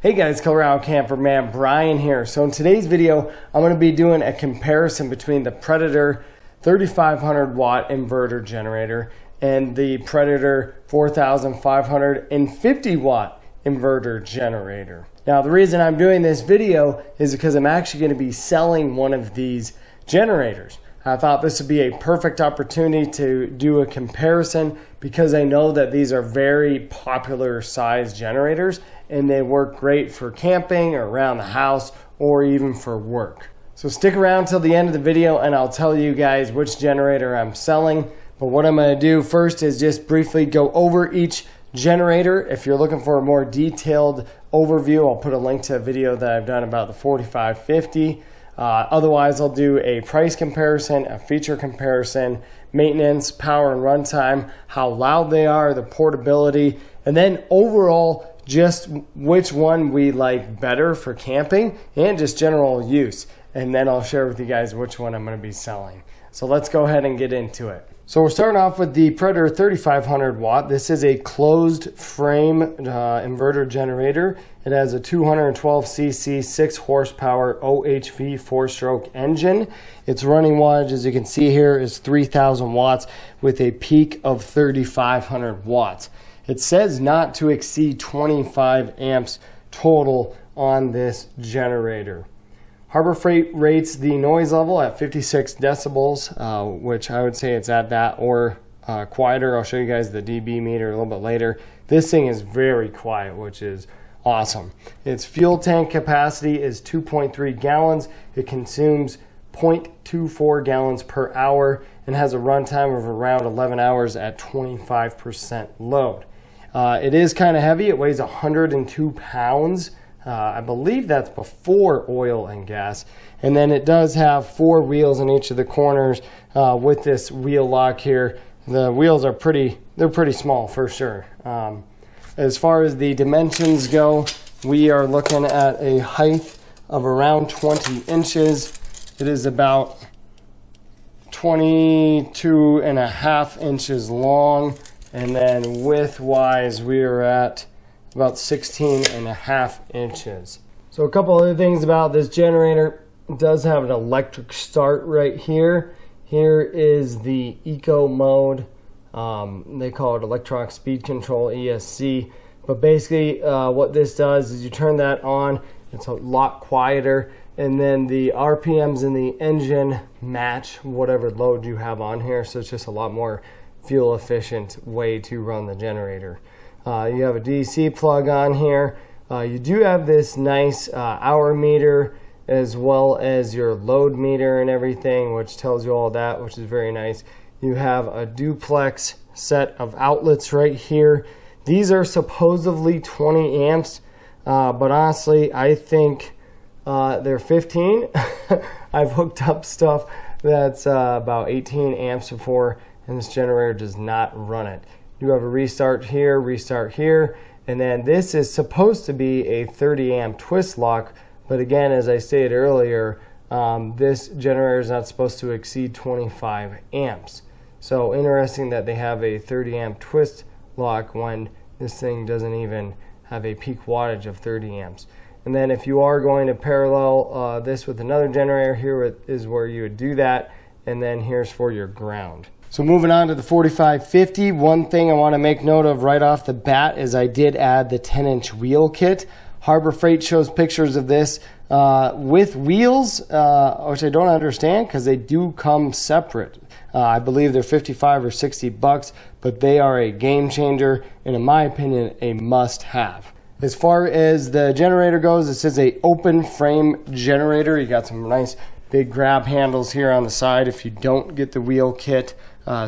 Hey guys, Colorado Camper Man Brian here. So in today's video, I'm going to be doing a comparison between the Predator 3500 watt inverter generator and the Predator 4550 watt inverter generator. Now the reason I'm doing this video is because I'm actually going to be selling one of these generators. I thought this would be a perfect opportunity to do a comparison because I know that these are very popular size generators and they work great for camping or around the house or even for work. So stick around till the end of the video and I'll tell you guys which generator I'm selling. But what I'm going to do first is just briefly go over each generator. If you're looking for a more detailed overview, I'll put a link to a video that I've done about the 4550. Otherwise, I'll do a price comparison, a feature comparison, maintenance, power and runtime, how loud they are, the portability, and then overall, just which one we like better for camping and just general use. And then I'll share with you guys which one I'm going to be selling. So let's go ahead and get into it. So we're starting off with the Predator 3500 watt. This is a closed frame inverter generator. It has a 212cc 6 horsepower OHV 4-stroke engine. Its running wattage, as you can see here, is 3000 watts with a peak of 3500 watts. It says not to exceed 25 amps total on this generator. Harbor Freight rates the noise level at 56 decibels, which I would say it's at that or quieter. I'll show you guys the dB meter a little bit later. This thing is very quiet, which is awesome. Its fuel tank capacity is 2.3 gallons. It consumes 0.24 gallons per hour and has a runtime of around 11 hours at 25% load. It is kind of heavy. It weighs 102 pounds. I believe that's before oil and gas. And then it does have 4 wheels in each of the corners with this wheel lock here. The wheels are pretty small for sure. As far as the dimensions go, we are looking at a height of around 20 inches. It is about 22.5 inches long. And then width-wise, we are at about 16.5 inches. So a couple other things about this generator. It does have an electric start right here. Here is the eco mode. They call it electronic speed control, ESC. But basically what this does is you turn that on. It's a lot quieter. And then the RPMs in the engine match whatever load you have on here. So it's just a lot more fuel efficient way to run the generator. You have a DC plug on here. You do have this nice hour meter as well as your load meter and everything, which tells you all that, which is very nice. You have a duplex set of outlets right here. These are supposedly 20 amps, but honestly, I think they're 15. I've hooked up stuff that's about 18 amps before, and this generator does not run it. You have a restart here, and then this is supposed to be a 30 amp twist lock, but again, as I stated earlier, this generator is not supposed to exceed 25 amps. So interesting that they have a 30 amp twist lock when this thing doesn't even have a peak wattage of 30 amps. And then if you are going to parallel this with another generator, here is where you would do that, and then here's for your ground. So moving on to the 4550, one thing I want to make note of right off the bat is I did add the 10-inch wheel kit. Harbor Freight shows pictures of this with wheels, which I don't understand because they do come separate. I believe they're 55 or 60 bucks, but they are a game changer and in my opinion, a must-have. As far as the generator goes, this is an open frame generator. You got some nice big grab handles here on the side if you don't get the wheel kit.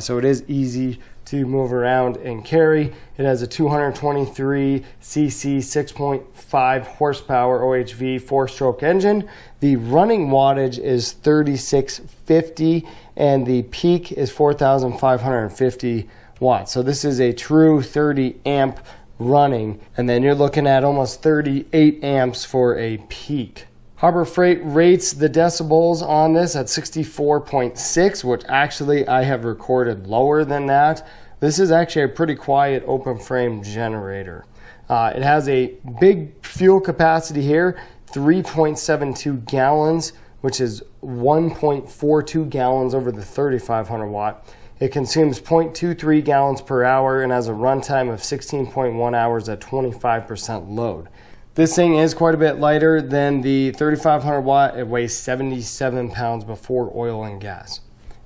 So it is easy to move around and carry. It has a 223cc 6.5 horsepower OHV 4-stroke engine. The running wattage is 3650 and the peak is 4550 watts. So this is a true 30 amp running, and then you're looking at almost 38 amps for a peak. Harbor Freight rates the decibels on this at 64.6, which actually I have recorded lower than that. This is actually a pretty quiet open frame generator. It has a big fuel capacity here, 3.72 gallons, which is 1.42 gallons over the 3500 watt. It consumes 0.23 gallons per hour and has a runtime of 16.1 hours at 25% load. This thing is quite a bit lighter than the 3500 watt. It weighs 77 pounds before oil and gas.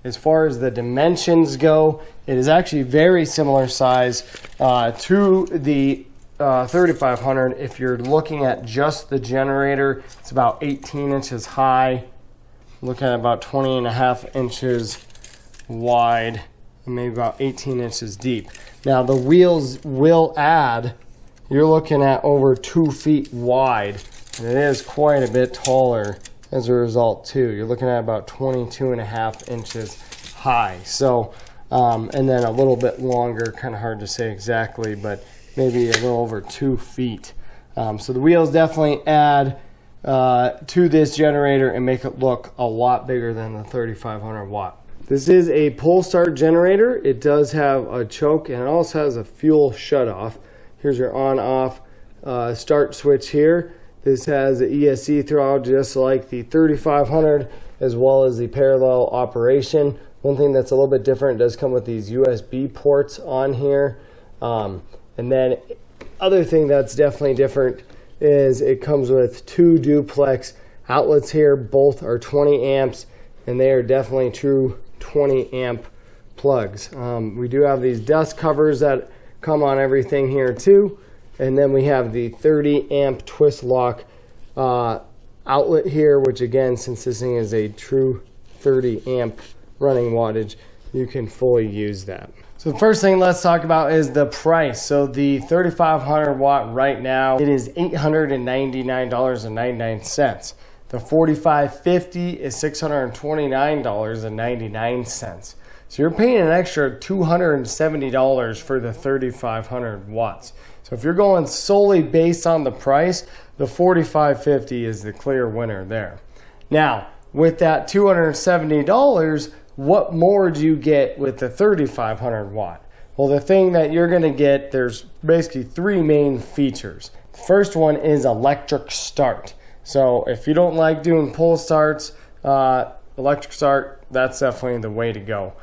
As far as the dimensions go, it is actually very similar size to the 3500. If you're looking at just the generator, it's about 18 inches high. Looking at about 20.5 inches wide and maybe about 18 inches deep. Now the wheels will add, you're looking at over 2 feet wide, and it is quite a bit taller as a result too. You're looking at about 22.5 inches high. So, and then a little bit longer, kind of hard to say exactly, but maybe a little over 2 feet. So the wheels definitely add to this generator and make it look a lot bigger than the 3500 watt. This is a pull start generator. It does have a choke and it also has a fuel shutoff. Here's your on off start switch here. This has the ESC throttle just like the 3500 as well as the parallel operation. One thing that's a little bit different, it does come with these USB ports on here. And then other thing that's definitely different is it comes with 2 duplex outlets here. Both are 20 amps and they are definitely true 20 amp plugs. We do have these dust covers that come on everything here too. And then we have the 30 amp twist lock outlet here, which again, since this thing is a true 30 amp running wattage, you can fully use that. So the first thing let's talk about is the price. So the 3500 watt right now, it is $899.99. The 4550 is $629.99. So you're paying an extra $270 for the 3500 watts. So if you're going solely based on the price, the 4550 is the clear winner there. Now, with that $270, what more do you get with the 3500 watt? Well, the thing that you're going to get, there's basically 3 main features. The first one is electric start. So if you don't like doing pull starts, electric start, that's definitely the way to go.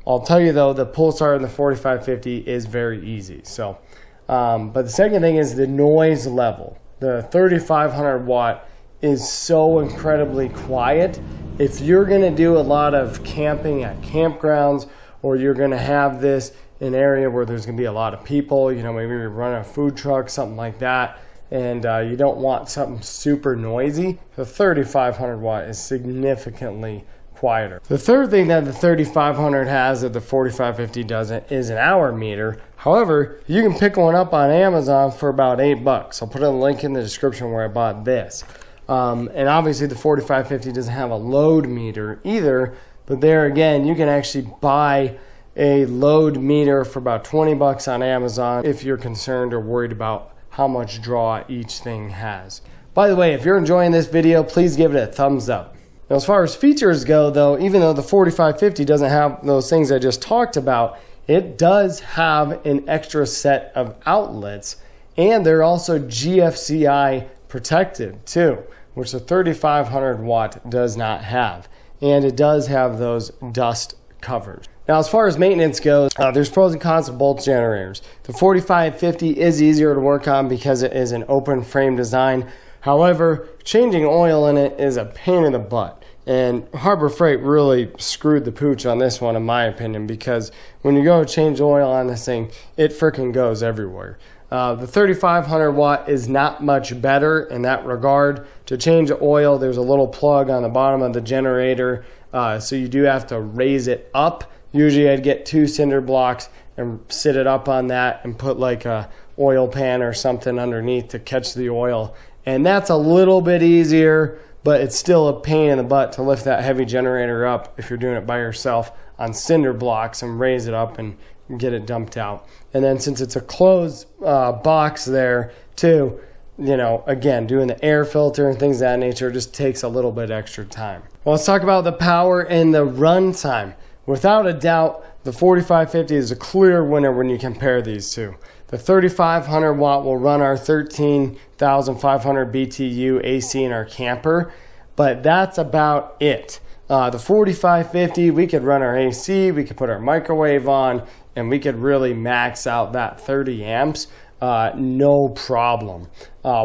I'll tell you though, the pull start in the 4550 is very easy. So, but the second thing is the noise level. The 3500 watt is so incredibly quiet. If you're going to do a lot of camping at campgrounds, or you're going to have this in an area where there's going to be a lot of people, you know, maybe you're running a food truck, something like that, and you don't want something super noisy, the 3500 watt is significantly quieter. The third thing that the 3500 has that the 4550 doesn't is an hour meter. However, you can pick one up on Amazon for about $8. I'll put a link in the description where I bought this. And obviously the 4550 doesn't have a load meter either, but there again, you can actually buy a load meter for about $20 on Amazon if you're concerned or worried about how much draw each thing has. By the way, if you're enjoying this video, please give it a thumbs up. Now, as far as features go though, even though the 4550 doesn't have those things I just talked about, it does have an extra set of outlets, and they're also GFCI protected too, which the 3500 watt does not have. And it does have those dust covers. Now, as far as maintenance goes, there's pros and cons of both generators. The 4550 is easier to work on because it is an open frame design. However, changing oil in it is a pain in the butt. And Harbor Freight really screwed the pooch on this one, in my opinion, because when you go to change oil on this thing, it freaking goes everywhere. The 3500 watt is not much better in that regard. To change the oil, there's a little plug on the bottom of the generator, so you do have to raise it up. Usually I'd get 2 cinder blocks and sit it up on that and put like a oil pan or something underneath to catch the oil. And that's a little bit easier, but it's still a pain in the butt to lift that heavy generator up if you're doing it by yourself on cinder blocks and raise it up and get it dumped out. And then since it's a closed box there too, you know, again, doing the air filter and things of that nature just takes a little bit extra time. Well, let's talk about the power and the run time. Without a doubt, the 4550 is a clear winner when you compare these two. The 3500 watt will run our 13,500 BTU AC in our camper, but that's about it. The 4550, we could run our AC, we could put our microwave on, and we could really max out that 30 amps, no problem.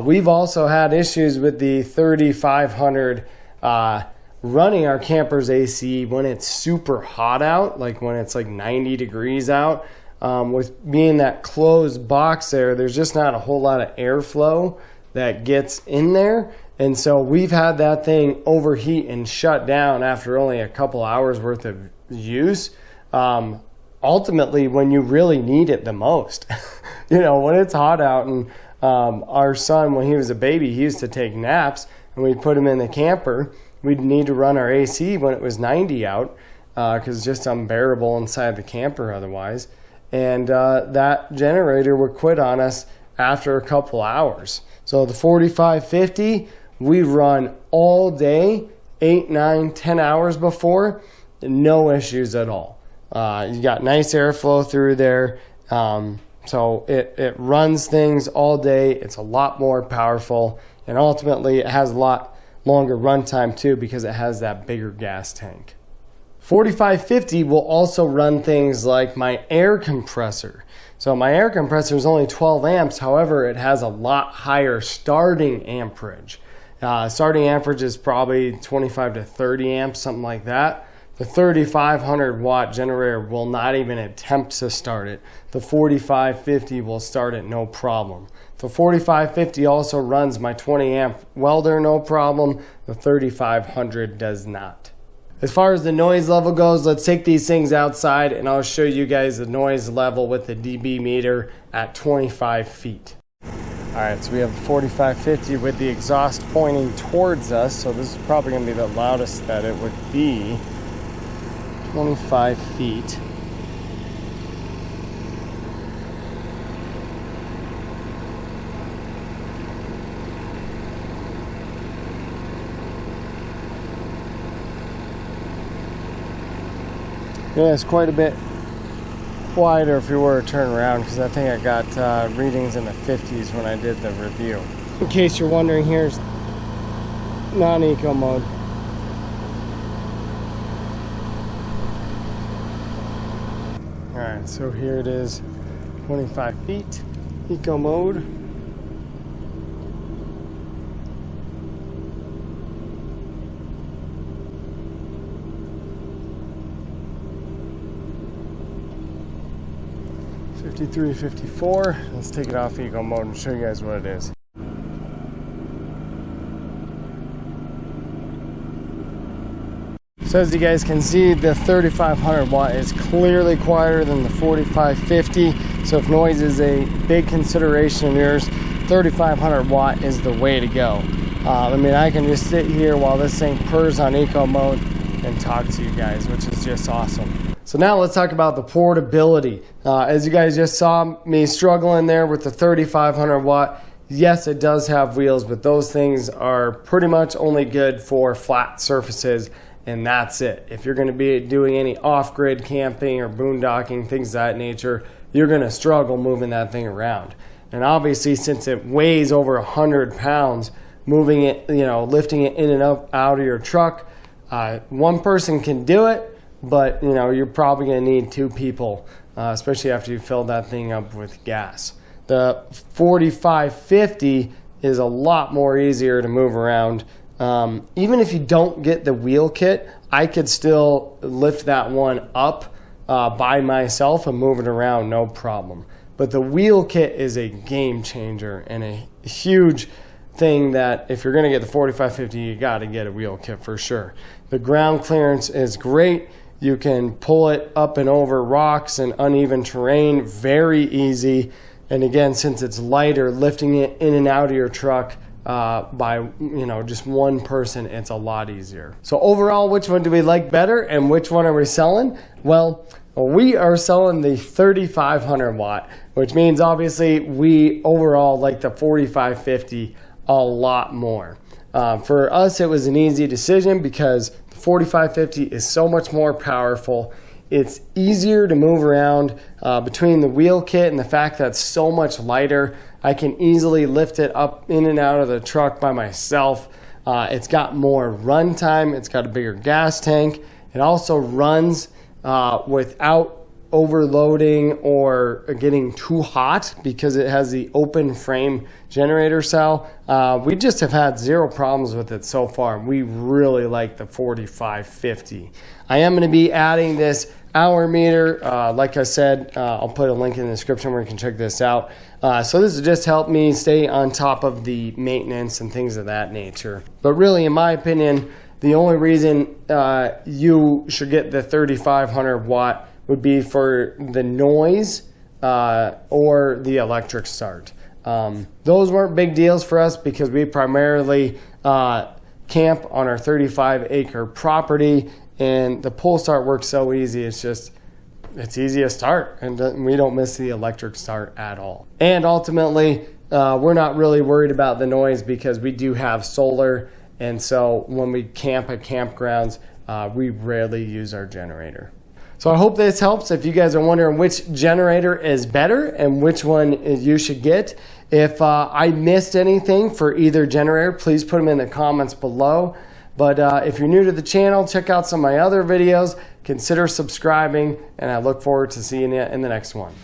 We've also had issues with the 3500 running our camper's AC when it's super hot out, like when it's like 90 degrees out. With being that closed box there's just not a whole lot of airflow that gets in there. And so we've had that thing overheat and shut down after only a couple hours worth of use. Ultimately, when you really need it the most, you know, when it's hot out. And our son, when he was a baby, he used to take naps, and we'd put him in the camper. We'd need to run our AC when it was 90 out, because it's just unbearable inside the camper otherwise. And that generator would quit on us after a couple hours. So the 4550, we run all day, 8, 9, 10 hours before, no issues at all. You got nice airflow through there. So it runs things all day. It's a lot more powerful, and ultimately it has a lot longer runtime too, because it has that bigger gas tank. 4550 will also run things like my air compressor. So my air compressor is only 12 amps. However, it has a lot higher starting amperage. Starting amperage is probably 25 to 30 amps, something like that. The 3500 watt generator will not even attempt to start it. The 4550 will start it no problem. The 4550 also runs my 20 amp welder no problem. The 3500 does not. As far as the noise level goes, let's take these things outside and I'll show you guys the noise level with the dB meter at 25 feet. Alright, so we have the 4550 with the exhaust pointing towards us, so this is probably going to be the loudest that it would be. 25 feet. Yeah, it's quite a bit quieter if you were to turn around, because I think I got readings in the 50s when I did the review. In case you're wondering, here's non-eco mode. Alright, so here it is, 25 feet, eco mode. $53, $54. Let's take it off eco mode and show you guys what it is. So as you guys can see, the 3500 watt is clearly quieter than the 4550. So if noise is a big consideration of yours, 3500 watt is the way to go. I mean, I can just sit here while this thing purrs on eco mode and talk to you guys, which is just awesome. So now let's talk about the portability. As you guys just saw me struggling there with the 3500 watt, yes, it does have wheels, but those things are pretty much only good for flat surfaces, and that's it. If you're going to be doing any off-grid camping or boondocking, things of that nature, you're going to struggle moving that thing around. And obviously, since it weighs over 100 pounds, moving it, you know, lifting it in and up out of your truck, one person can do it. But you know, you're probably going to need 2 people, especially after you fill that thing up with gas. The 4550 is a lot more easier to move around. Even if you don't get the wheel kit, I could still lift that one up by myself and move it around no problem. But the wheel kit is a game changer and a huge thing that if you're going to get the 4550, you got to get a wheel kit for sure. The ground clearance is great. You can pull it up and over rocks and uneven terrain very easy. And again, since it's lighter, lifting it in and out of your truck by just one person, it's a lot easier. So overall, which one do we like better and which one are we selling? Well, we are selling the 3500 watt, which means obviously we overall like the 4550 a lot more. For us, it was an easy decision because 4550 is so much more powerful. It's easier to move around between the wheel kit and the fact that it's so much lighter. I can easily lift it up in and out of the truck by myself. It's got more run time. It's got a bigger gas tank. It also runs without overloading or getting too hot because it has the open frame generator cell. We just have had zero problems with it so far. We really like the 4550. I am going to be adding this hour meter. Like I said, I'll put a link in the description where you can check this out. So this will just help me stay on top of the maintenance and things of that nature. But really, in my opinion, the only reason you should get the 3500 watt would be for the noise or the electric start. Those weren't big deals for us because we primarily camp on our 35 acre property, and the pull start works so easy. It's easy to start, and we don't miss the electric start at all. And ultimately, we're not really worried about the noise because we do have solar, and so when we camp at campgrounds, we rarely use our generator. So I hope this helps. If you guys are wondering which generator is better and which one you should get, if I missed anything for either generator, please put them in the comments below. But if you're new to the channel, check out some of my other videos. Consider subscribing, and I look forward to seeing you in the next one.